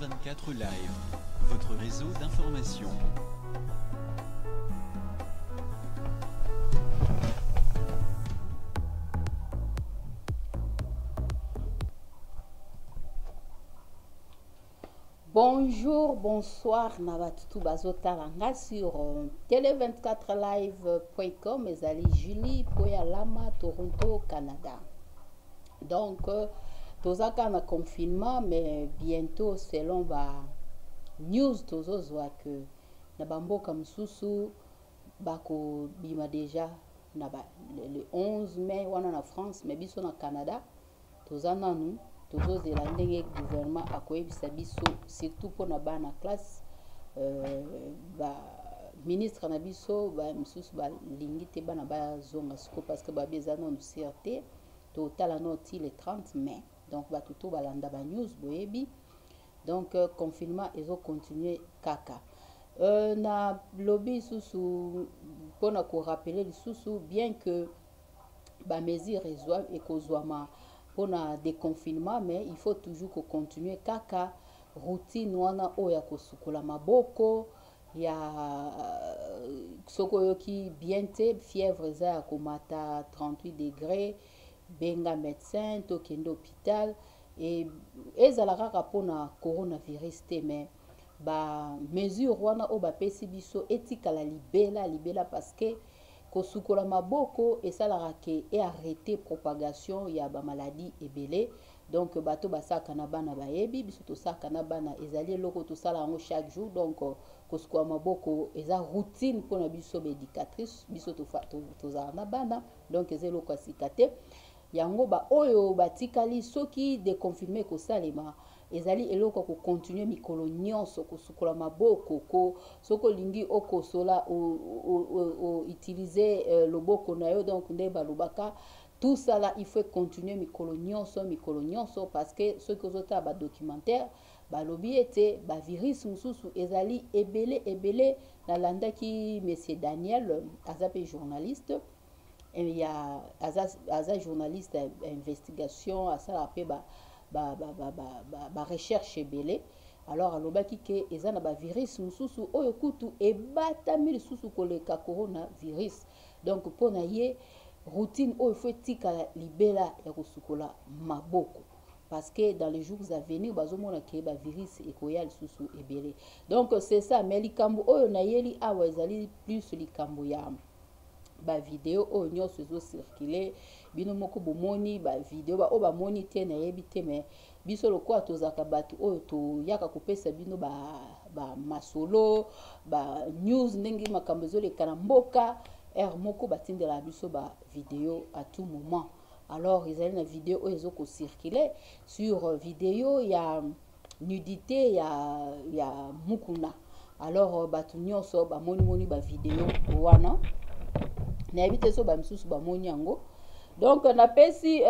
24 Live, votre réseau d'information. Bonjour, bonsoir, Nabatutu Bazotaranga sur télé24live.com et Ali Julie Poyalama, Toronto, Canada. Donc, tozaka na confinement, mais bientôt, selon la news, tozozwa que na bamboka msusu bako bima déjà le 11 mai wana na France, mais biso na Canada, tozana nous. Tozozela ndenge gouvernement akoyebisa biso surtout mpona bana classe ministre na biso misusu balingi te bana bazonga siko parce que babi eza nanu CRT totala noti le 30 mai donc bato to balanda news boyebi donc confinement ezocontinue kaka na lobi lisusu mpona korapele lisusu bien que bamesure ekozwama pour le déconfinement, mais il faut toujours continuer kaka routine wana oya kosukola maboko ya soko yoki bien te fièvre za ya komata 38 degrés benga médecin to kende hôpital et ezala kaka pona coronavirus te mais ba mesure wana o ba pesi biso etikala libela parce que kosukola maboko esalaka ke e arrêter propagation ya ba maladie ebele donc bato basaka na bana bayebi biso tosaka na bana ezali eloko tosala yango chaque jour donc kosukola maboko eza routine mpona biso éducatrice biso tozala na bana donc eza eloko ya sika te yango oyo batikali soki déconfiné kosalema ezali eloko ko continuer mikolo nyonso kosukola maboko ko soko lingi okosola utiliser loboko na yo donc nde balobaka tout ça là il faut continuer mikolo nyonso parce que ceux qui ozota ba documentaire balobi ete ba virus mususu ezali ebele na landaki monsieur Daniel azape journaliste et il y a aza journaliste investigation asala pe recherche ebele alors alobaki ke eza na ba virus mususu oyo kutu ebatami lisusu koleka coronavirus donc pona ye routine oyo faut tika libela ya kosukola maboko parce que dans les jours à venir bazomona ke ba virus ekoya lisusu ebele donc c'est ça mais likambo oyo na yeli awa ezali plus likambo ya ba vidéo oyo nyonso ezo circuler bino moko bomoni ba vidéo o ba moni te na yebi te mais biso lokwa tozaka bato oyo to yaka kopesa bino ba masolo ba news ndenge makambo ezoleka na mboka moko batindela biso ba vidéo à tout moment alors ezali na vidéo oyo ezoko circuler sur vidéo ya nudité ya mukuna alors bato nyonso ba moni ba vidéo wana na ebite so ba misusu ba moni yango donc na pesi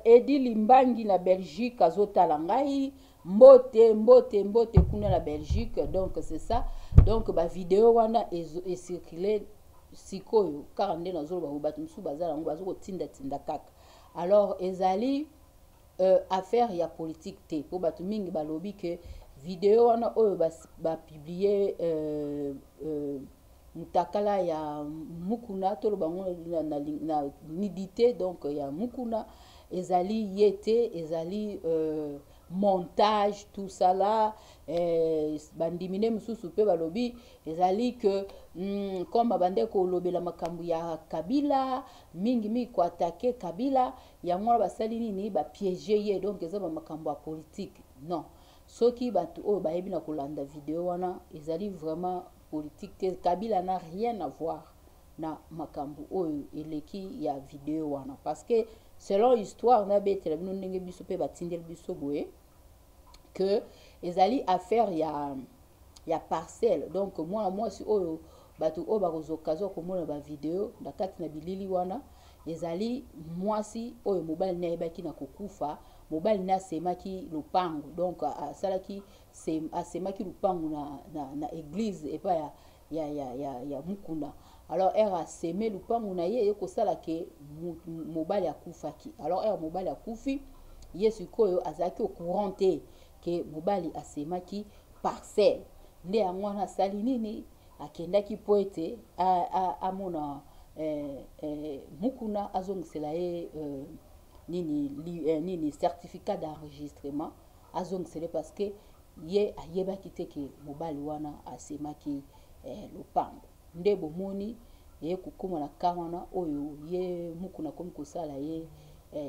Edi Limbangi na Belgique azotala ngai mbote kuna na Belgique donc c'est ça donc ba vidéo wana e circuler sikoyo car nde nazolo ba bato misusu bazala ngo bazoko tinda kaka alors ezali affaire ya politique te po bato mingi balobi ke vidéo wana oyo ba publier mutakala ya mukuna tolo bango na nudité donc ya mukuna ezali yete ezali montage tout ça là bandimine mususu pe balobi ezali que comme bande ko lobela makambu ya Kabila mingi ko attaquer Kabila ya ngwa basali nini ba piéger ye donc ezaba makambu ya politique non soki batu o bayebi na kolanda vidéo wana ezali vraiment politique Kabila n'a rien à voir na makambu oyo eleki ya vidéo wana parce que selon histoire na betela bino ndenge biso pe batindel biso boye que ezali affaire ya parcelle donc moi si oyo bato o bakozokazo komona ba vidéo na kati na bilili wana ezali mwasi oyo mobali na yebaki na kokufa mobali na semaki lupango donc asemaki lupango na église et pas ya mukuna alors a semé lupango na ye kosala ke mobali akufaki alors mobali akufi ye sikoyo azaki au courant te ke mobali asemaki parcelle nde yango wana asali nini akendaki po ete amona mukuna azongisela ye nini certificat d'enregistrement azongisele parce que ye ayebaki te ke mobali wana asemaki lopango nde bomoni ye kokoma na ka wana oyo ye mukuna komi kosala ye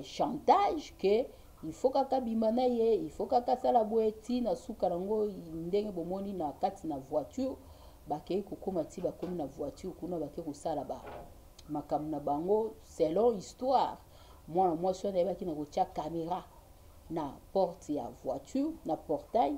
chantage ke il faut kaka bima na ye il faut kaka sala boye ntina suka nango ndenge bomoni na kati na voiture bakei kokoma ti bakomi na voiture kuna bakei kosala makambo na bango selon histoire mwana mwasi wana ayebaki na kotia caméra na porte ya voiture na portail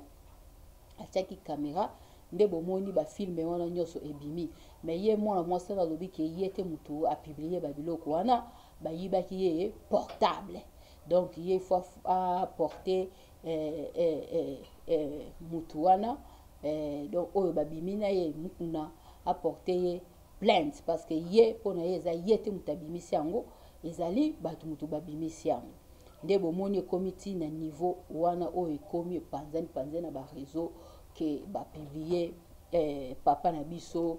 atiaki caméra nde bomoni bafilme wana nyonso ebimi me ye mwana mwasi wana alobi ke ye te mutu apublie babiloko wana bayibaki ye portable donc il faut apporter mutu wana donc oyo babimi na ye mukuna apporter ye plainte parce que ye pona ye eza ye te mutu abimisi yango ezali bato mutu babimisi yango nde bomoni ekomi ti na niveau wana oyo ekomi epanzani na bareseau ke bapiblie papa na biso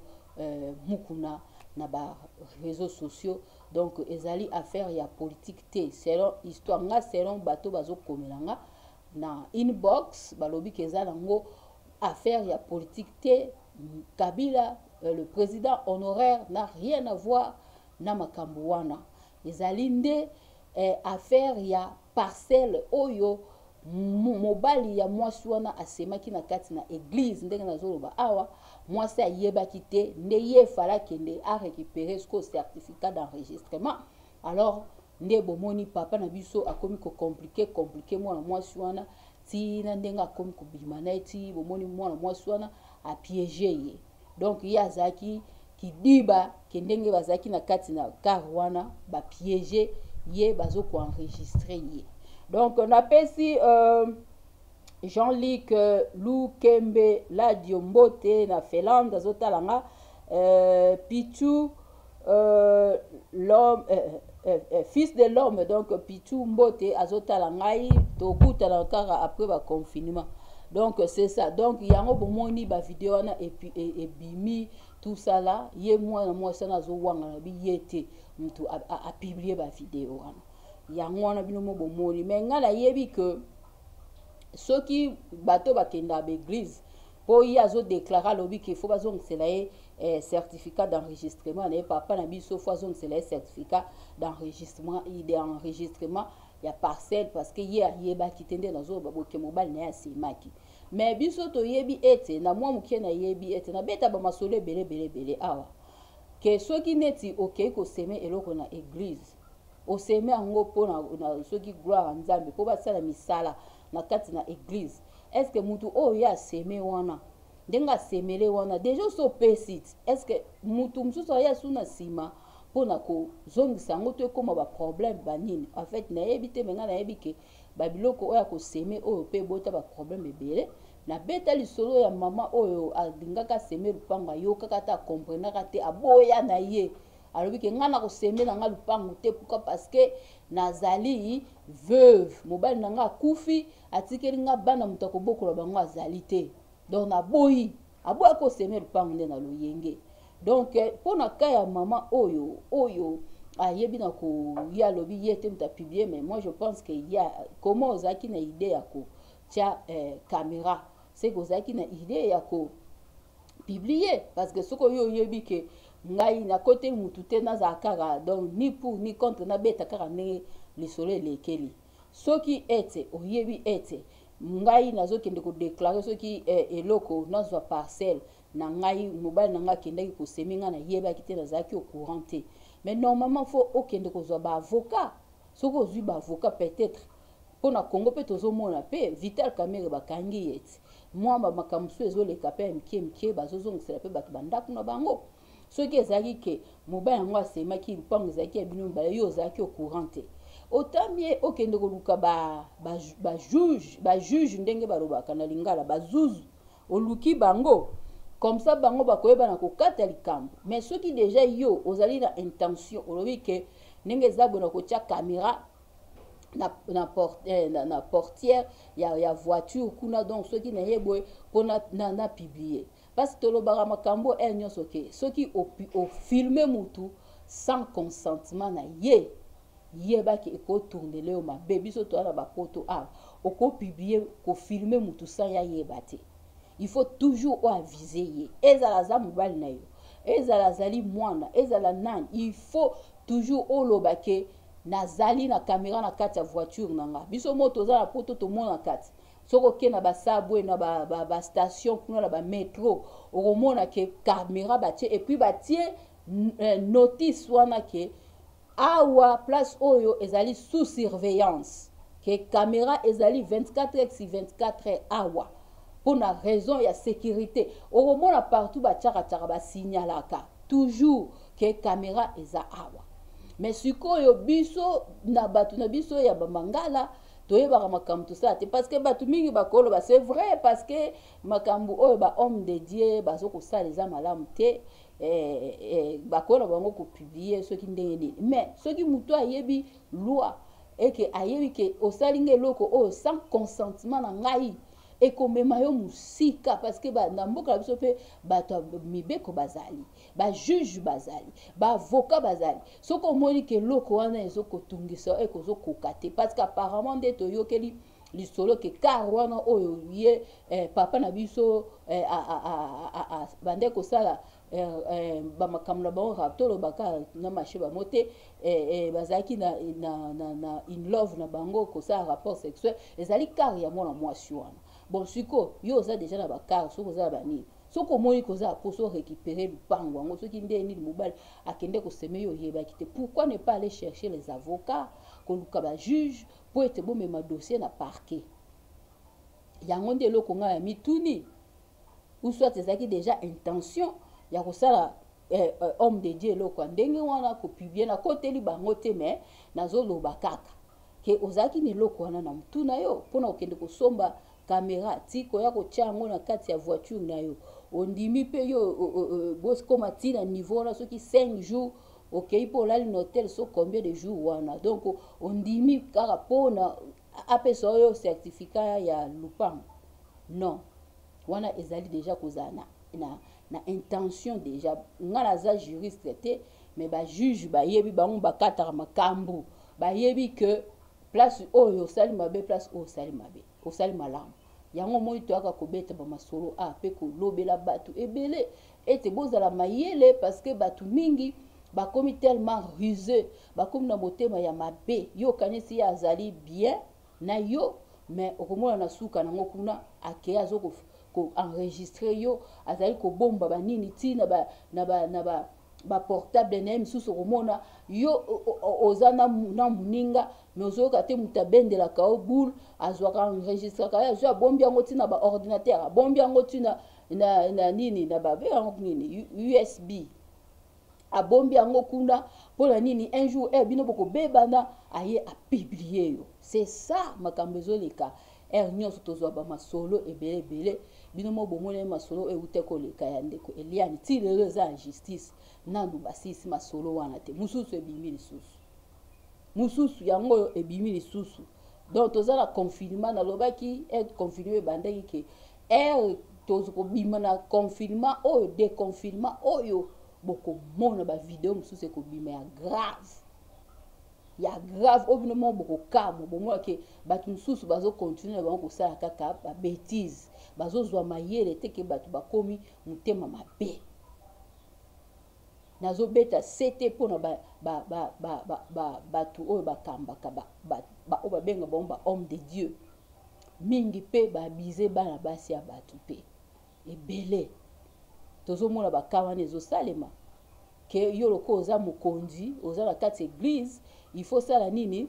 mukuna na bareseau sociaux donc ezali affaire ya politique te selon histoire nga selon bato bazokomela nga na inbox balobi ke eza nango affaire ya politique te Kabila le président honoraire n'a rien à voir na makambo wana ezali nde affaire ya parcelle oyo mobali ya mwasi wana asemaki na kati na église ndenge nazoloba awa mwasi ayebaki te nde ye fala kende a récupérer ce certificat d'enregistrement alors nde bomoni papa na biso akomi ko compliqué mwana mwasi wana tina ndenge akomi kobima na eti bomoni mwana mwasi wana apiéger ye donc ye azaki kidiba kendenge bazaki na kati na car wana ba piéger ye bazo ko enregistrer ye donc on appelle ici Jean-Luc Lukembe la Diombote na Felanda zotalanga Pichu l'homme fils de l'homme donc Pichu Mbote azotalangai tokuta na kara après ba confinement donc c'est ça donc yango bomoni ba vidéo na et puis et bimi tout ça là ye moi ça na zo wanga na bi yete mtu a publier ba vidéo wana yango wana bino mo bomoni mais ngala yebi que soki bato bakenda ba église po y azo déclarer lobi qu'il faut bazong selaye certificat d'enregistrement na papa na biso faut azong selaye certificat d'enregistrement ya parcelle parce que ye ayeba kitende nazo baboke mobali na ya semaki mais biso to yebi ete na mwa mukie na yebi ete na beta ba masole belé awa ke soki neti okay ko seme eloko na église o seme ango po na soki gloire nzambe po basala misala na kati na église est-ce que mutu oyo ya seme wana ndenga semele wana déjà so pesite est-ce que mutu msusu ya suna sima pona ko zongisa yango to ekoma ba problème banini en fait na yebi te menga na yebi ke babiloko oyo ko seme oyo pe bota ba problème ebele na beta lisolo ya mama oyo alingaka seme lupango ayoka kata comprendre te aboya na ye alobi ke ngana ko seme na nga lupango te pourquoi parce que nazali veuve mobali na nga akufi atikeli nga bana mutako bokola bango azali te donc na boyi aboya ko seme lupango nde na loyenge donc pona kaya mama oyo ayebi na ko ya lobi yete muta publier mais moi je pense que il y a comment ozaki na idée ya ko tia caméra c'est que ozaki na idée ya ko publier parce que soko yo yebi ke ngai na côté mutu te na zakara donc ni pour ni contre na beta kaka ne le soleil lekeli soki ete oyebi ete ngai nazokende ko déclarer soki eloko nazwa parcelle na ngai mobile na nga kendaki ko seminga na yeba kite na zaki au courant te mais normalement faut okende ko zwa ba avocat soko ozwi ba avocat peut-être pour na Congo pe tozomona pe Vital Kamerhe bakangi yeti moi ba makamsu ezoleka pe mkie bazozongisa pe bato bandako na bango soki ezaki ke mobile yango asemaki lupango ezaki ya bino mbala yo ozalaki au courant te otamie okende koluka ba juge ndenge balobaka na lingala bazuzu oluki bango comme ça bango bakoyeba na kokata likambo mais soki déjà yo ozali na intention olobi ke ndenge ezabo na kotia caméra na portière ya voiture kuna, donc soki na ye boye mpona na publier parce que tolobaka makambo nyonso ke soki ofilme mutu sans consentement na ye yebaki ekotournele yo mabe. Biso toala bapoto awa okopiblie kofilme mutu sans ya yeba te. Il faut toujours aviser ye, ezala za mobali na yo, ezala zali mwana, ezala nani, il faut toujours oloba ke nazali na caméra na kati ya voiture nanga. Biso moto za na poto to mona kati soko ke na ba subway na ba station kuna na ba métro okomona ke caméra batie et puis batie notice wana ke awa place oyo ezali sous surveillance, ke caméra ezali 24h/24 awa pour na raison ya sécurité. Okomona partout batiaka basignalaka toujours ke caméra eza awa. Mais sikoyo biso na batu na biso ya bamangala toyebaka makambo tosala te parce que batu mingi bakoloba c'est vrai parce que makambo oyo ba homme de Dieu bazokosala eza malamu te. Bakola bango kopublier soki ndenge nini, mais soki mutu ayebi loi eke ayebi ke osalinga eloko oyo sans consentement na ngai ekomema yo musika parce que na mboka na biso mpe bato mibeko bazali, bajuge bazali, baavocat bazali. Soki omoni ke eloko wana ezokotungisa ekozokoka te parce que apparemment nde toyokeli lisolo ke kar wana oyo ye papa na biso bande kosala bamakambo na bango raptolo baka na marché bango te bazalaki na in love na bango kosala rapport sexuel ezali kar ya mwana mwasi wana. Bon siko yo oza deja na bakar soko oza banini soko omoni koza poso récupérer lupango yango soki nde nini mobali akende koseme yo yebaki te. Pourquoi ne pas aller chercher les avocats koluka ba juge po ete bomema dossier na parquet yango nde eloko ngai ya mituni ou soit ezalaki déjà intention ya kosala homme de Dieu eloko ndenge wana kopiblie na koteli bango te, mais nazoloba kaka ke ozalaki na eloko wana na mutu na yo mpona okende kosomba caméra tiko ya kotia yango na kati ya voiture na yo ondimi mpe yo boskoma ti na niveau wana soki 5 jours okei mpo olali na hotel so combien de jours wana, donc ondimi kaka mpona apesa oyo certificat ya lupango. Non, wana ezali déjà kozala na intention déjà. Nga naza juriste te, mais bajuge bayebi bango bakataka makambo bayebi ke place oyo osali mabe, place oyo osali mabe, osali malamu. Yango moi toaka kobeta bamasolo pe kolobela batu ebele ete bozala mayele parce que batu mingi bakomi tellement rusé, bakomi na motema ya mabe. Yo kanisi ya azali bien na yo, mais okomona na suka nango kuna ake azoko ko enregistrer yo azali ko bomba banini ti na ba portable na misusu okomona yo ozana na muninga mais ozoyoka te mutu abendelaka o boule azwaka enregistraka ye azwa abombi yango ti na baordinateur abombi yango ti na nini na babe yango nini USB abombi yango kuna mpona nini un jour bino bokobebana aye apiblie yo. C'est ça makambo ezoleka nyonso tozwa bamasolo ebele bino mo bomona masolo eute koleka ya ndeko Eliane ti lelo eza injustice nandu basisi masolo wana te mususu ebimi lisusu mususu yango ebimi lisusu. Donc tozala confinement na lobaki confinement bandaki ke tozokobima na confinement oyo déconfinement oyo bokomona ba vidéo mususu ekobima ya grave obino bokokamo bomona ke bato mususu bazokontinue bango kosala kaka ba bêtise bazozwa mayele te ke bato bakomi motema mabe. Nazobeta sete mpona bato oyo bakambaka oyo babenga bango ba homme de Dieu mingi mpe babize bana basi ya bato mpe ebele tozomona bakawana ezosalema ke yo loko oza mokonzi oza na kati église il faut sala nini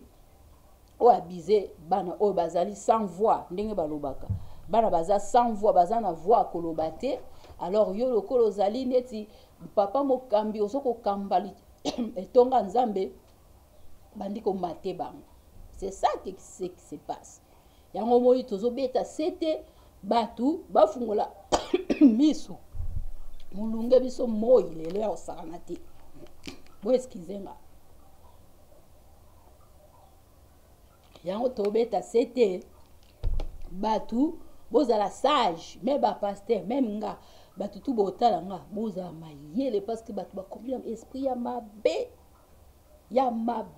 oyo abize bana oyo bazali sans voix ndenge balobaka bana baza sans voix baza na voix koloba te. Alors yo lokolo ozali neti papa mokambi ozokokamba etonga nzambe bandi komate bango. C'est ça qui se passe. Yango moi tozobeta sete batu bafungola miso mulunge biso moi lelo ya osakana te bo eskizenga yango tobeta sete batu bozala sage même ba pasteur même nga batu tu botala nga bozala mayele parce que batu bakomi na esprit ya mabe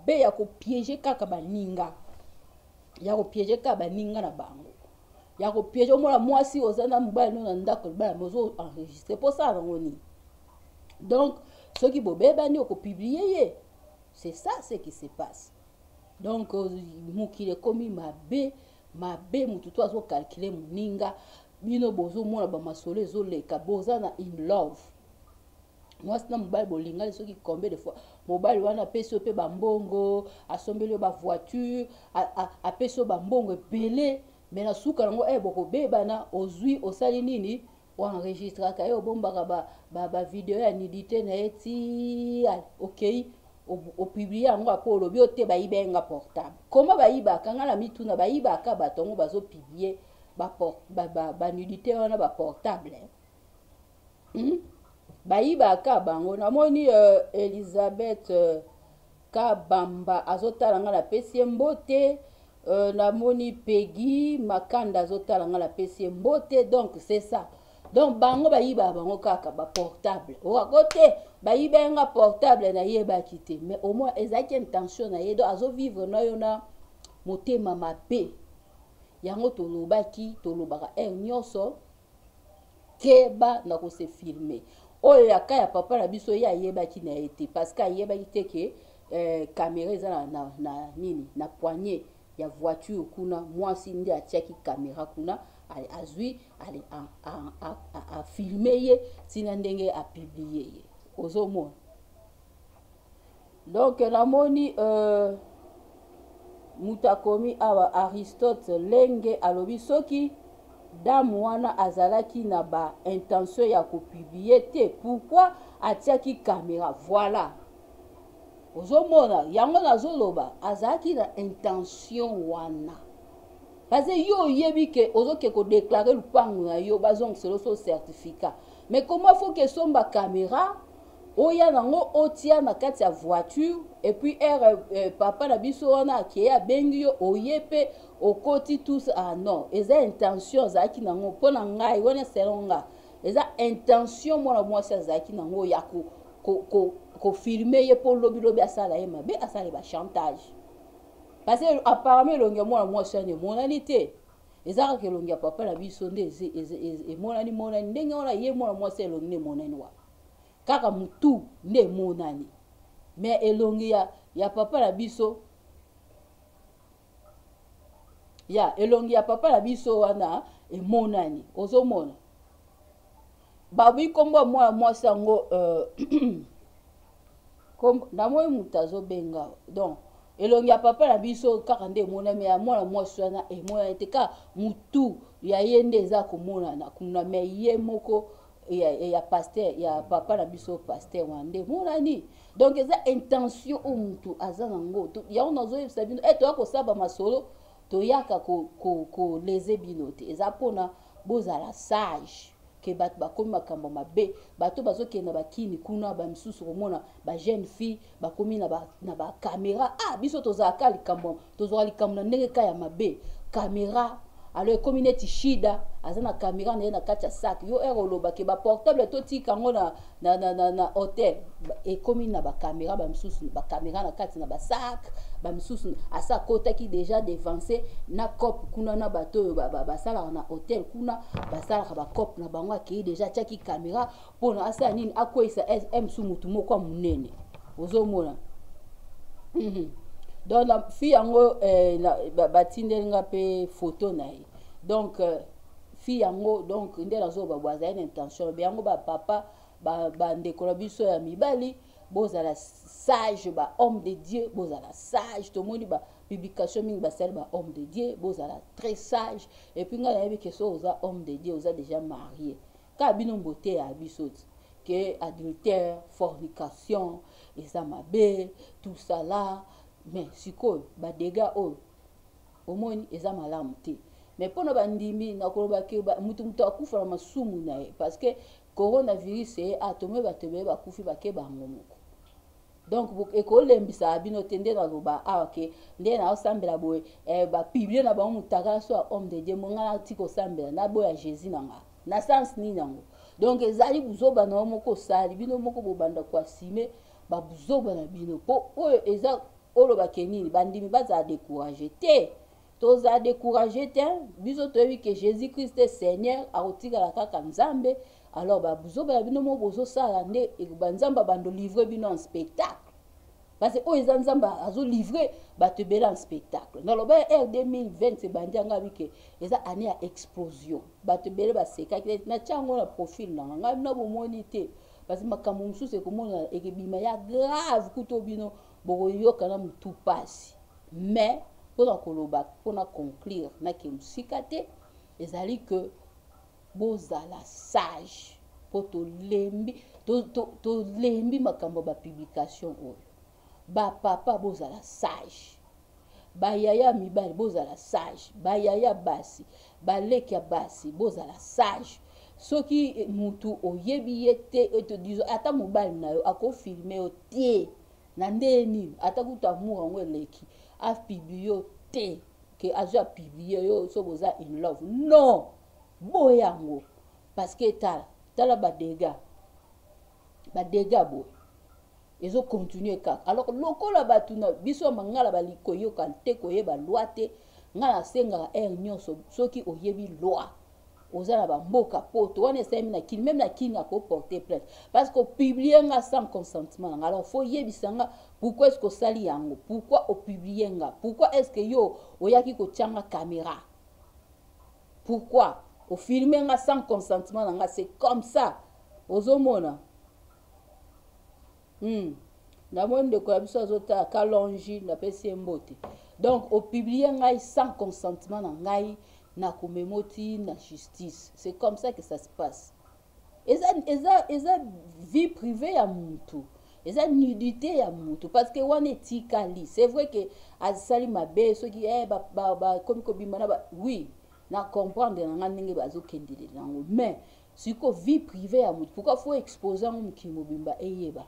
ya kopiéger kaka baninga ya kopiéger kaka baninga na bango ya kopiéger omona mwasi ozana mobali no na ndako bala mozo enregistrer pour ça nango ni donc soki bobebani okopublier ye c'est ça ce qui se passe donc mokili ekomi mabe mutu to azokalkule moninga bino bozomona bamasolo ezoleka boza na in love mwasi na mobali bolingani soki combien de fois mobali wana apesi yo mpe bambongo asombeli yo bavoiture apesi yo bambongo ebele me na suka nango bokobebana ozwi osali nini oenregistraka ye obombaka bavideo ya nudité na ye ti okei opiblie yango apo olobi ote bayibenga portable koma bayibaka nga na mituna bayibaka bato yango bazopiblie banudité wana baportable bayibaka bango namoni Elisabeth Kabamba azotala nga na pesi ye mbote namoni Peggy Makanda azotala nga na pesi ye mbote donc c'est ça donc bango bayiba bango kaka ba portable okote bayibenga portable na yebaki te mais au moins ezaki intention na ye do azo vivre na yo na motema mabe yango tolobaka nyonso keba na ko se filmer oyo yaka ya papa na biso ya yebaki na ete parce que yebaki te ke caméra eza na nini na poignée ya voiture kuna mwasi nde atiaki caméra kuna azwi a filmer ye tina ndenge a publier ye ozomona donc namoni mutakomi awa Aristote Lenge alobi soki dame wana azalaki na ba intention ya kopublier te pourquoi atiaki caméra voilà ozomona yango nazoloba azalaki na intention wana parce que yo yebi ke ozoke ko déclarer lupango na yo bazong selo so certificat mais comment faut que somba caméra oya nango otia na kati ya voiture et puis papa na biso wana akeya bengi yo oyepe okoti tous non eza intention azalaki nango mpona ngai wana selonga eza intention mwana mwasi azalaki nango ya ko filmer ye po lobi asala ye mabe asala ba chantage parce que apparemment elongi mwana mwasi ane monani te ezaka kelongi ya papa na biso nde monani ndenge wana ye mwana mwasi elongi ne monani wa kaka mutu nde monani mais elongi ya papa na biso elongi ya papa na biso wana emonani ozomona babi kombo mwana mwasi yango namoi mutu azobenga donc elongi ya papa na biso kaka nde emonani ya mwana mwasi wana emonani te kaka mutu ya ye nde eza komonana kuna me ye moko ya pasteur ya papa na biso pasteur wande monani donc eza intention o mutu aza nango yango nazoyebisa bino toya kosaba masolo toyaka ko leze bino te eza mpona bozala sage ke bato bakomi makambo mabe bato bazokenda bakini kuna bamisusu komona bajeune fille bakomi na bakamera biso tozalaka likambo na ndenge ka ya mabe kamera alors ekomi neti shida aza na kamera na ye na kati ya sac yo olobake baportable totika yango na hotel ekomi na bakamera bamisusu bakamera na kati na basac bamisusu asa akotaki déjà devancé na cope kuna na bato oyo basalaka na hotel kuna basalaka bacope na bango akei déjà atiaki kamera mpona asala nini akweyisa msu mutu moko ya monene ozomona donc la fille yango batindelinga pe photo na ye donc fille yango donc nde nazoba bwazali na intention be yango bapapa bandeko na biso ya mibali bozala sage ba homme de Dieu bozala sage tomoni ba publication mingi basali ba homme de Dieu bozala très sage et puis nga nayebi ke so oza homme de Dieu oza déjà marié ka bino mbote ya biso que adultère fornication eza mabe tout ça là mais sikoyo badega oyo omoni eza malamu te mais mpona bandimi nakolobaki mutu akufa na masumu na ye parce que coronavirus tomoi bato baye bakufi bake bango moko donc ekolembisa bino te nde naloba awa ke nde naosambela boye bapiblie na bango mutaka so ya homme de dieu monga nati kosambela naboya jésus na nga na sens nini yango donc ezali buzoba na yo moko osali bino moko bobanda koasime babuzoba na bino mpo oyo eza olobake nini bandimi bazala découragé te tozala découragé te biso toyebi ke jésus christ seigneur akotikala kaka nzambe alors babuzoba na bino moko bozosala nde banzambe bando livre bino en spectacle parce que oyo eza nzambe azolivre bato ebele en spectacle naloba r 2020 ebandi yango abike eza année ya explosion bato ebele basekaki natya yango na profil nanga ngai na bomoni te parce que makambo mosusu ekomona ekebima ya grave kuto bino bokoyokana mutu pasi mais mpona koloba mpona conclure nake mosika te ezali ke bozala sage mpo tolembi makambo bapublication oyo bapapa bozala sage bayaya mibali bozala sage bayaya basi baleki ya basi bozala sage soki mutu oyebi ye te ata mobali na yo akofilme yo te na nde nini ata kutu amour yango eleki apiblie yo te ke azo apiblie yo so boza in love non boye yango parce que tala badega boye ezo continue kaka alors lokola bato na biso mangala balikoyoka te koyeba loi te nga nasengaka r nyonso soki oyebi loi oza na bamboka poto wana esali na kini même na kini akoporter plainte parce que opiblie nga sans consentement nanga alors faut yebisa nga pourquoi est-ce que osali yango pourquoi opiblie nga pourquoi est-ce que yo oyaki kotianga caméra pourquoi ofilme nga sans consentement nanga c'est comme ça ozomona namoni ndeko ya biso azotala kalongi napesi ye mbote donc opiblie ngai sans consentement na ngai na komemoti na justice c'est comme ça que ça se passe eza vie privée ya mutu eza nudité ya mutu parce que wana etikali c'est vrai que azisali mabe soki bakomi kobima na oui na comprendre na nga ndenge bazokendele nango mais siko vie privée ya mutu pourquoi faut exposer yango mokili mobimba eyeba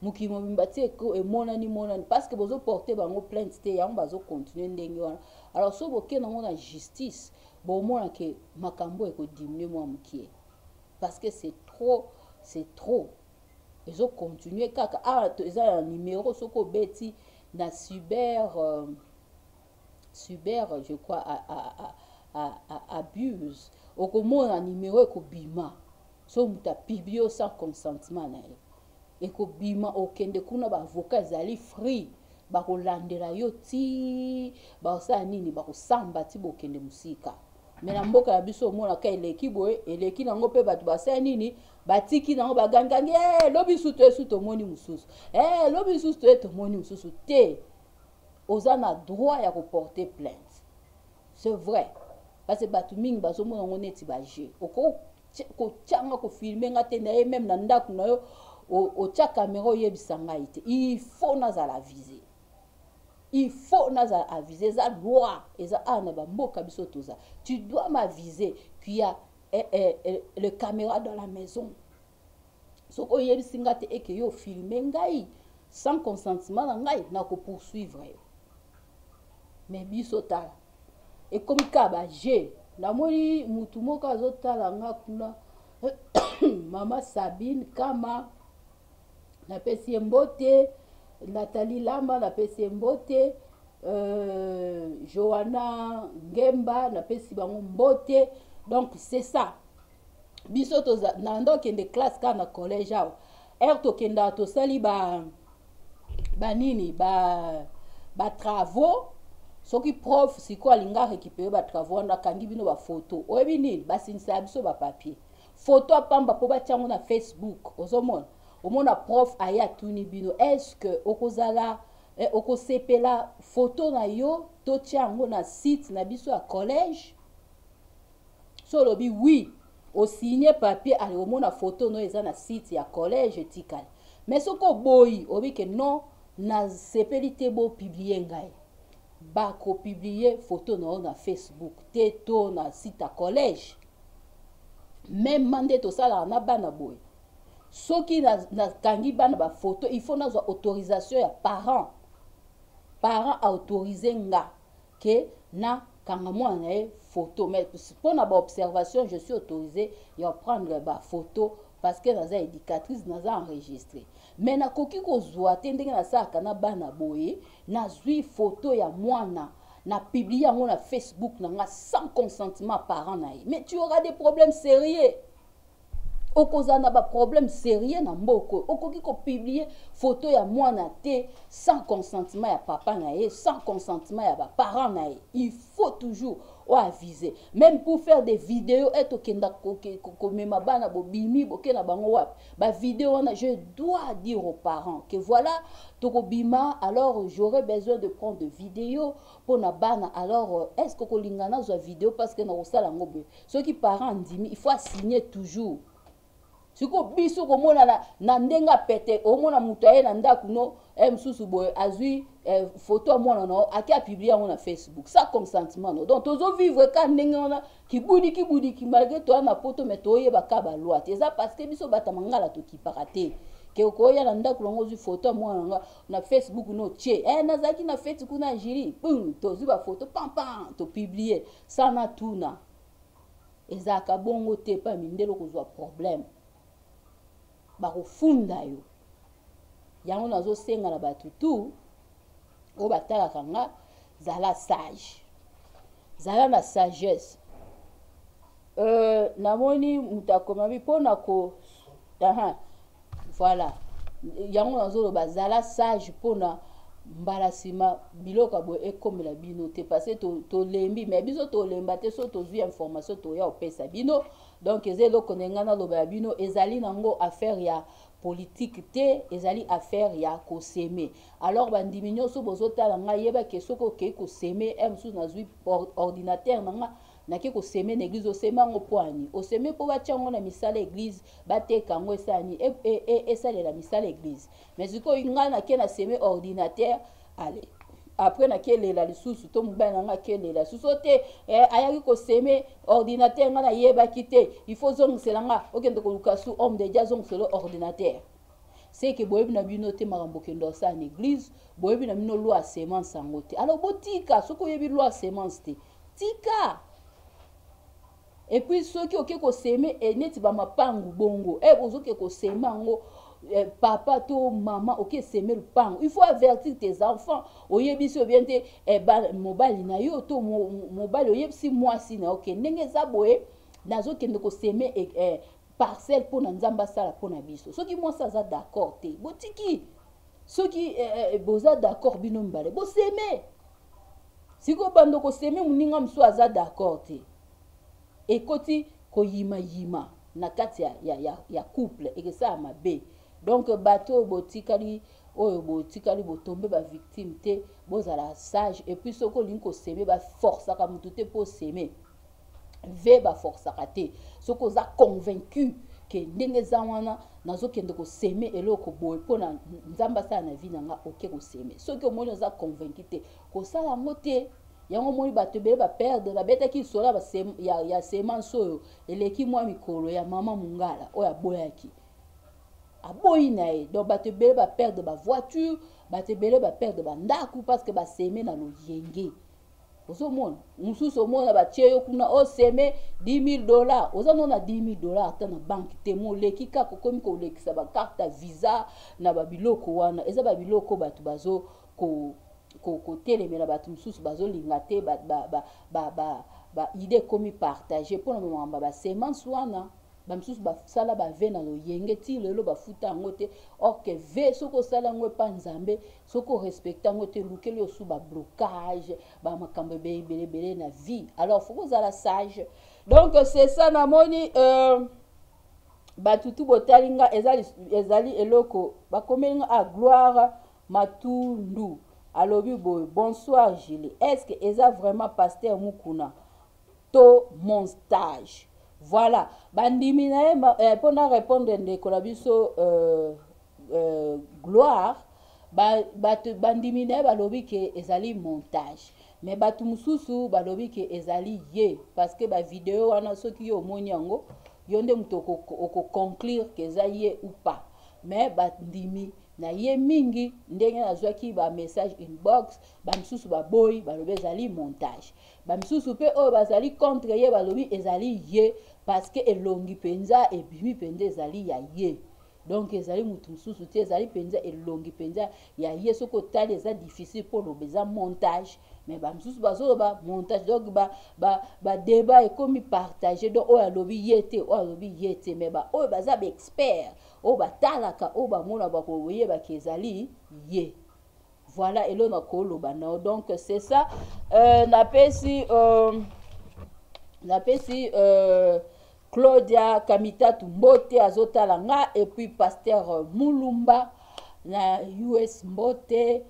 mokili mobimba te emonani parce que bozo porter bango plainte te yango bazo continuer ndenge wana alors so boke nango na justice bomona ke makambo ekodimine mwa mokie parce que c'est trop ezo continuer kaka eza na numéro soko obeti na cyber je crois abuse okomona numéro ekobima so mutu apiblie sans consentement na ye ekobima okende kuna baavocat ezali free bakolandela yo ti bakosala nini bakosamba ti bokende mosika me na mboka ya biso omonaka eleki boye eleki nango mpe bato basala nini batiki nango bagangangi lobi susu toyesu tomoni mosusu lobi susu toye tomoni mosusu te oza na droit ya koporter plainte c'est vrai parce que bato mingi bazomona ngo neti baje kotianga kofilme nga te na ye meme na ndako na yo otia caméra oyebisa ngai te il faut nazala aviser eza loi eza ana bamboka biso toza tu dois m'aviser qu'il y a le caméra dans la maison soko oyebisi nga te eke yo filme ngai sans consentement na ngai na kopoursuivre yo mais biso tala ekomi ka baje namoni mutu moko azotala nga kuna mama Sabine Kama napesi ye mbote Nathalie Lamba napesi ye mbote Johanna Ngemba napesi bango mbote donc c'est ça biso toza nando kende classe ka na collège awa tokenda tosali banini ba travaux soki prof siko alinga récupérer ba travaux wana kangi bino ba photo oyebi nini basinisa biso ba papier photo apamba po batiango na Facebook ozomona omona prof aya tuni bino est-ce que okozala okosepela photo na yo totiango na site na biso ya collège so lobi oui o signé papier ali omona photo no eza na site ya collège tikali mais soko boyi obi ke non na sepeli te bo publier ngai ba ko publier photo na Facebook te to na site ya collège même mande to sala na bana boy soki na kangi bana ba photo il faut nazwa autorisation ya parent a autorisé nga que na kanga mwana na ye photo, mais pour na ba observation je suis autorisé ya prendre ba photo parce que naza éducatrice naza enregistré. Mais na koki kozwa te ndenge nasalaka na bana boye nazwi photo ya mwana na publier yango na Facebook nanga sans consentement parent na ye, mais tu auras des problèmes sérieux. Okozana ba problème sérieux na mboko. Okoki ko publier photo ya mwana te sans consentement ya papa na ye, sans consentement ya ba parents na ye. Il faut toujours aviser. Même pour faire des vidéos, eto kenda ko mema bana bo bimi bo kena bango wap. Ba vidéo na je dois dire aux parents que voilà toko bima, alors j'aurais besoin de prendre des vidéos pour na bana. Alors est-ce que ko lingana zo vidéo parce que na osala ngobe. Ceux qui parents ndimi, il faut signer toujours. Siko biso komona na ndenga pete omona mutu aye na ndaku no msusu boye azui photo mwana no akia publier yango na Facebook ça consentement no donc tozo vivre ka ndenge ona kibudi ki malgré toi na poto mais toye bakaba loi eza parce que biso bata mangala to kipakate ke okoya na ndaku longo zui photo mwana na Facebook no tie nazaki na fete kuna jiri tozu ba photo pam to publier ça na tuna ezaka bongo te pa mindelo kozwa problème bakofunda yo yango nazo senga na batu tu o batalaka nga zala sage zala na sagesse namoni mutakoma mpona ko voilà yango nazo loba zala sage mpona mbala sima biloko boye ekomela bino te parce to lembi mais biso to lemba te so tozwi information to ya opesa bino donc ezelo nengana loba ya bino ezali nango affaire ya politique te ezali affaire ya koseme alors bandimi nyonso bozotala nga yeba ke soko ke koseme msusu nazwi ordinateur nanga nake koseme na église osema ngo poani oseme po batiango na misala église bateka ngo esani esalela misala église mais siko nga nake na seme ordinateur allez après na kelela lisusu to mobali nanga kelela susu te ayaki koseme ordinateur nga na yeba kite il faut zongisela nga okende koluka su homme de dia zongiselo ordinateur c'est que boyebi na bino te makambo kendo sa na église boyebi na bino loi semence yango te alors botika soko yebi loi semence te tika. Et puis ceux qui ont semé et net ba mapangu bongo bozoke ko semango papa to maman OK semer le pango il faut avertir tes enfants oyebi so bien te mobali na yo to mobali oyebi si moi si na OK ndenge za boye nazo kende ko semer parcelle pour nzamba sala pour na biso ceux qui moi ça za d'accord te botiki ceux qui boza d'accord bino mbale bo semer siko bando ko semer muninga mso aza d'accord te ekoti koyima na kati ya couple et que ça mabe donc bateau botikali oyo botikali botombe ba victime te bozala sage et puis soko linko seme ba force ka mutu te po seme ve ba force ka te soko za convaincu que ndenge za wana nazokende ko seme eloko boye pona nzamba sa na vie nanga oke ko seme soko omoni za convaincu te ko sala ngote yango moni bato bele ba perdre la beta ki sola ba ya semence oyo eleki mwa mikolo ya mama mungala oyo aboyaki aboyi na ye donc bato bele ba perdre ba voiture bato bele ba perdre ba ndaku parce que ba seme na loyenge ozo mona mususu mona ba tieyo kuna o seme $10,000 oza nona $10,000 ta na banque te mo leki ka ko komi ko lekisa ba carte visa na ba biloko wana eza ba biloko bato bazo ko telemela bato mususu bazolinga te ba idée komi partager pour le moment ba semence wana ba mususu ba sala ba ve na loyenge ti lelo ba futa yango te or que ve soko sala ngo pa nzambe soko respecta ngo te lukeli osu ba blocage ba makambo belé na vie alors faut que la sage donc c'est ça na moni batutu botalinga ezali eloko ba komenga a gloire matundu. Alobi boy, bonsoir Gilles. Est-ce que Eza vraiment pasteur Mukuna? To mon stage. Voilà. Bandimine, pour répondre de Kolabiso gloire, bandimine balobi ke ezali montage. Mais batu mususu balobi ke ezali ye parce que ba vidéo wana soki yo moni yango yo nde moto okoconclure ke eza ye ou pas. Mais bandimi na ye mingi ndenge nazwaki bamessage inbox, bamisusu baboyi balobi ezali montage, bamisusu mpe oyo bazali contre ye balobi ezali ye parce que elongi mpenza ebimi mpenza ezali ya ye. Donc ezali mutu mosusu te, ezali mpenza elongi mpenza ya ye. Soki otali eza difficile mpo loba eza montage, mais bamisusu bazoloba montage. Donc débat ekomi partage, donc oyo alobi ye te, oyo alobi ye te, mais oyo baza baexpert oyo batalaka oyo bamona bakoyebaki ezali ye. Voilà elo na koloba nao. Donc c'est ça. Napesi Claudia Kamitatu mbote azotala nga, et puis Pasteur Mulumba na US mbote,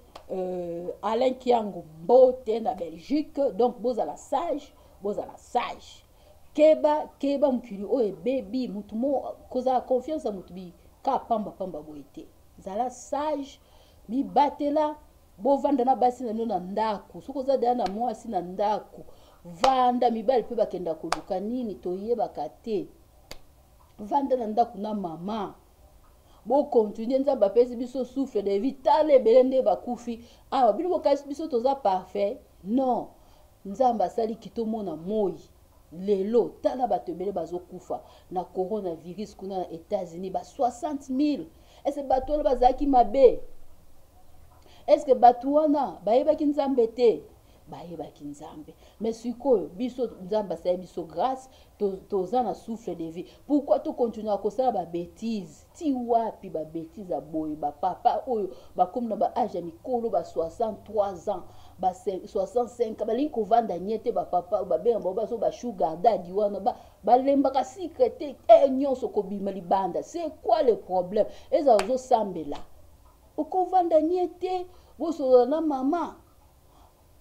Alain Kiango mbote na Belgique. Donc bozala sage, bozala sage. Keba mukiri oye baby mutu mo kozala confiance mutu bi ka pamba boite. Zala sage, mi batela bo vanda na basi na nona ndaku. Soko za dana na mwasi na ndaku. Vanda mibali pe bakenda koluka nini toyebaka te. Vanda na ndaku na mama. Bo continue nzamba pesi biso souffle de vitale belende bakufi. Ah bino bokasi biso toza parfait. Non. Nzamba sali kitomona moi. Lelo tala batebele bazokufa na coronavirus kuna na États-Unis ba 60,000. Est-ce que bato bazaki mabe? Est-ce que bato wana bayebaki nzambe te? Bayebaki nzambe. Mais sikoyo biso nzamba sa biso grâce toza na souffle de vie. Pourquoi to continuer à kosala ba bêtises? Ti wapi ba bêtises a boy ba papa oyo ba comme na ba âge mikolo ba 63 ans, ba 65 ba linko vanda nyete ba papa ba benga ba so ba sugar daddy wana ba lemba ka secret nyonso ko bima libanda. C'est quoi le problème? Eza ozo sambela. Oko vanda nyete boso na mama.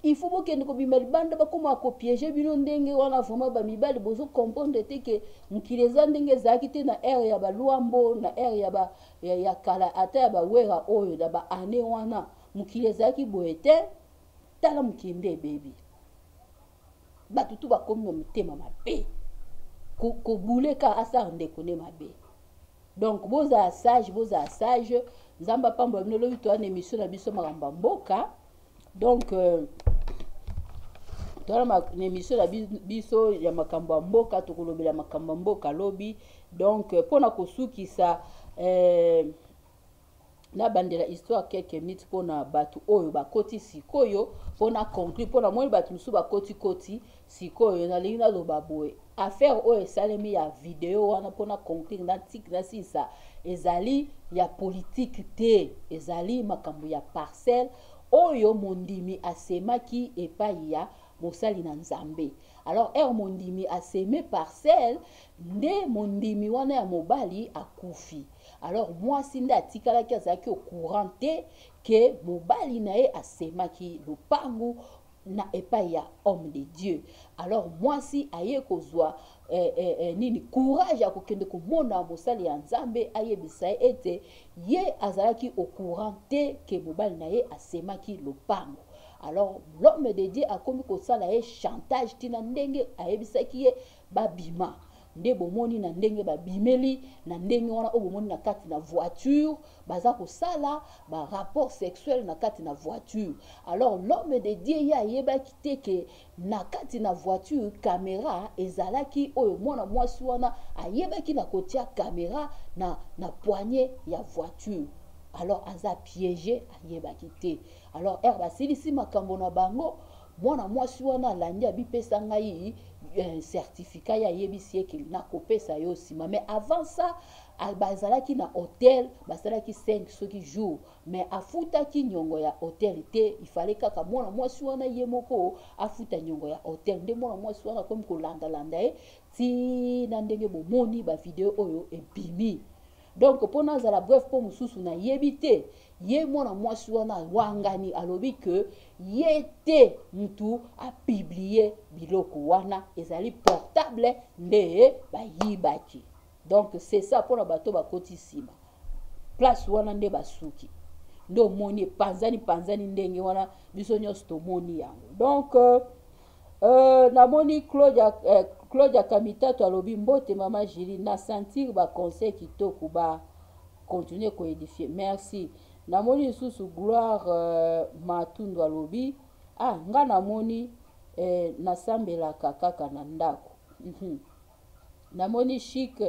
Il faut que nous combisions bande ba comme ko piéger bino ndenge wana vraiment ba mibali bozo comprendre te que mukileza ndenge zakite na ère ya ba luambo na ère ya ba ya kala ata ya ba wera oyo da ba ane wana mukileza ki boete tala mukinde baby ba tutu ba komi mutema mabe ko buleka asa ndeko ne mabe. Donc boza sage nzamba pambo bino lobi to ana émission na biso makamba mboka. Donc dans ma émission la biso ya makambo mboka tokolobela makambo mboka lobi. Donc pona kosuki sa na bandela histoire quelques minutes pona batu oyo bakoti sikoyo pona conclure pona moi batu musu bakoti sikoyo na linga loba boye affaire oyo salemi ya video wana pona conclure na tik na sisa ezali ya politique te, ezali makambo ya parcelle oyo mondimi asemaki epai ya mosali na nzambe. Alors mondimi aseme parcelle nde mondimi wana ya mobali akufi. Alors mwasi nde atikalaki azalaki au courant te ke mobali na ye asemaki lupangu na epai ya homme de Dieu. Alors mwasi aye kozwa nini courage ya kokende komona mosali ya nzambe ayebisa ete ye azalaki au courant te ke mobali na ye asemaki lupangu. Alors l'homme de Dieu a commis kosala ye chantage tina ndenge ayebisaki ye babima. Nde bomoni na ndenge babimeli na ndenge wana o bomoni na kati na voiture baza kosala ba rapport sexuel na kati na voiture. Alors l'homme de Dieu ya yebaki te ke na kati na voiture caméra ezalaki oyo mwana mwasi wana ayebaki na kotia caméra na poignet ya voiture. Alors aza piégé ayebaki te. Alors basilisi makambo na bango mwana mwasi wana landi abipesa ngai certificat ya yebisi ekili na kopesa yo sima. Mais avant ça bazalaki na hôtel basalaki 5 soki jours, mais afutaki nyongo ya hôtel te. Il fallait kaka mwana mwasi wana ye moko afuta nyongo ya hôtel. Nde mwana mwasi wana comme ko landa ti na ndenge bomoni ba video oyo ebimi. Donc pona za la bref po mususu na yebite ye mwana mwasi wana wangani alobi que yete mutu a publié biloko wana ezali portable nde ba yibaki. Donc c'est ça pona bato bakoti sima place wana nde basuki ndo moni panzani ndenge wana biso nyos to moni yango. Donc na moni Claudia Kamitato alobi mbote mama Julie na sentir ba conseil kitoko ba continuer ko édifier. Merci. Namoni lisusu Gloire Matundu alobi nga namoni nasambelaka kaka na ndako. Namoni Chic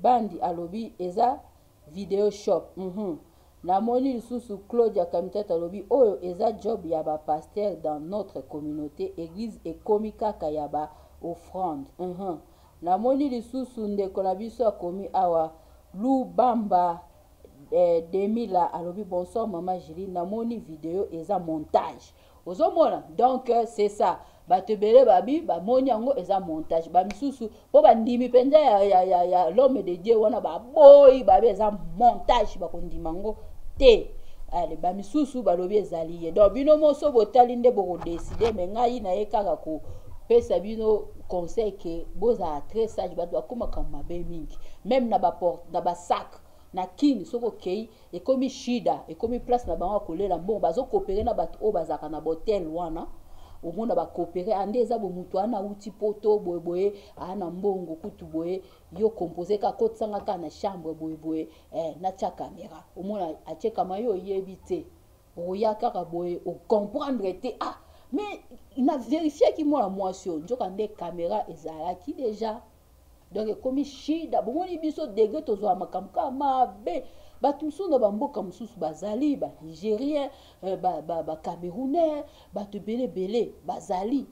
Bandi alobi eza video shop. Namoni lisusu Claudia Kamitato alobi oyo eza job ya ba pasteur dans notre communauté église ekomi kaka ya ba offrande. Namoni lisusu ndeko na biso akomi awa Lubamba Demila alobi bonsoir mama Julie namoni video eza montage. Ozomona donc c'est ça. Batebele babi ba moni yango eza montage. Ba misusu po bandimi penza ya l'homme de Dieu wana ba boy babi eza montage ba kondima ngo te. Allez ba misusu balobi ezali ye. Donc bino moso botali nde boko décider mais ngai na ye kaka ko pesa bino conseil que boza très sage ba akoma kama be mingi. Même na ba porte na ba sac na kini soko kei ekomi shida ekomi place na bango kolela mbongo bazo coopérer na bato o bazaka na hotel wana omona ba coopérer ande eza bo mutu ana uti poto boye ana mbongo kutu boye yo composer ka kotsanga ka na chambre boye na tia caméra omona acheka mayo yebite oya kaka boye o comprendre te mais il a vérifié ki moi la moisson njoka nde caméra ezalaki déjà. Donc comme shida bomoni biso degré tozwa makamka mabe batu mususu ba mboka mususu bazali ba Nigérien ba Camerounais batu belé bazali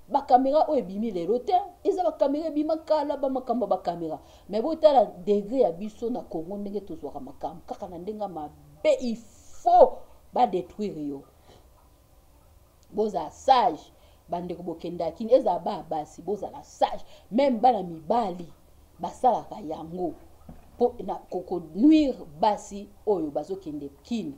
ba caméra o ebimi lelo te eza ba caméra bima kala ba makamba ba caméra mais botala degré ya biso na Congo ndenge tozwa makamka kaka na ndenga mabe il faut ba détruire yo boza sage bandeko bokenda kini eza ba basi boza la sage même bana mibali basalaka yango po na koko nuire basi oyo bazokende kini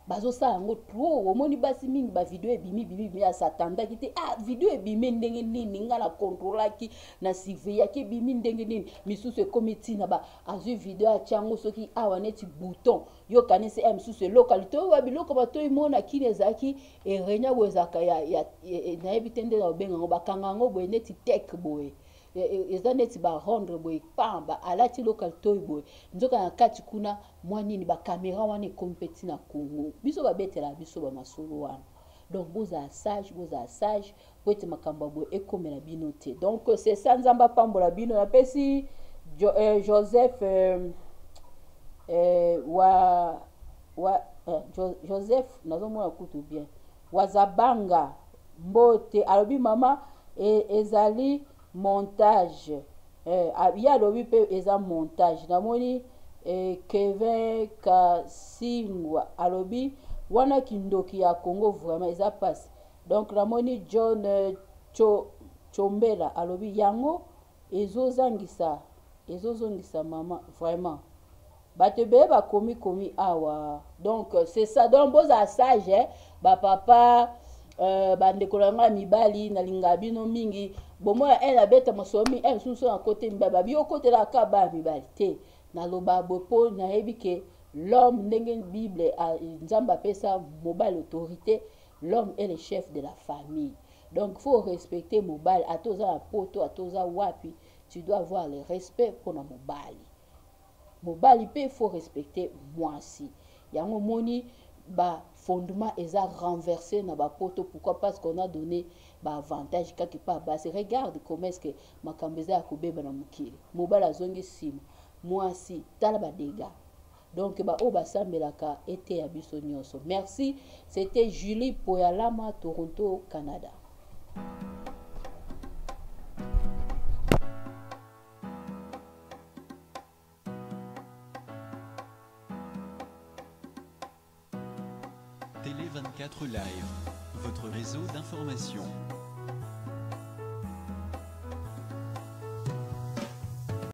bazosala yango trop omoni basi mingi ba video ebimi ya satanda kite video ebimi ndenge nini nga na controlaki na surveillaki ebimi ndenge nini misusu ekomi tina ba azwi video atiango soki awa neti bouton yo kanisi misusu localité oyo biloko bato imona kini ezaki erenya bozaka ya na ebitende na obenga ngo bakanga ngo boye neti tek boye eza neti ba rendre boye pamba alati localité oyo boye nzoka na kati kuna mwa nini ba caméra wana ekompeti na Congo biso babetela biso ba masolo wana donc boza sage po ete makambo boye ekomela bino te donc c'est ça nzamba pambola bino na pesi Joseph Joseph nazomona kutu bien wazabanga mbote alobi mama ezali montage ya lobi pe eza montage namoni Kevin Kasingwa alobi wana kindoki ya Congo vraiment eza passe donc namoni John Chombela alobi yango ezozongisa mama vraiment batebe ba komi awa donc c'est ça donc boza sage ba papa bandeko langa mibali na linga bino mingi bomona abeta mosomi susu na côté mbaba bio côté la kaba mibali te na loba bopo na yebike l'homme ndenge Bible nzamba pesa mobile autorité l'homme est le chef de la famille donc faut respecter mobile atoza na poto atoza wapi tu dois avoir le respect pour na mobile pe faut respecter mwasi yango moni ba fondement eza renversé na ba poto pourquoi parce qu'on a donné ba avantage quelque part bas regarde comment est-ce que makambeza ya kobeba na mukili mobala zongi sima mwasi tala ba dégâts donc ba o basambelaka ete ya biso nyonso. Merci, c'était Julie Poyalama, Toronto, Canada. Télé 24 Live, votre réseau d'information.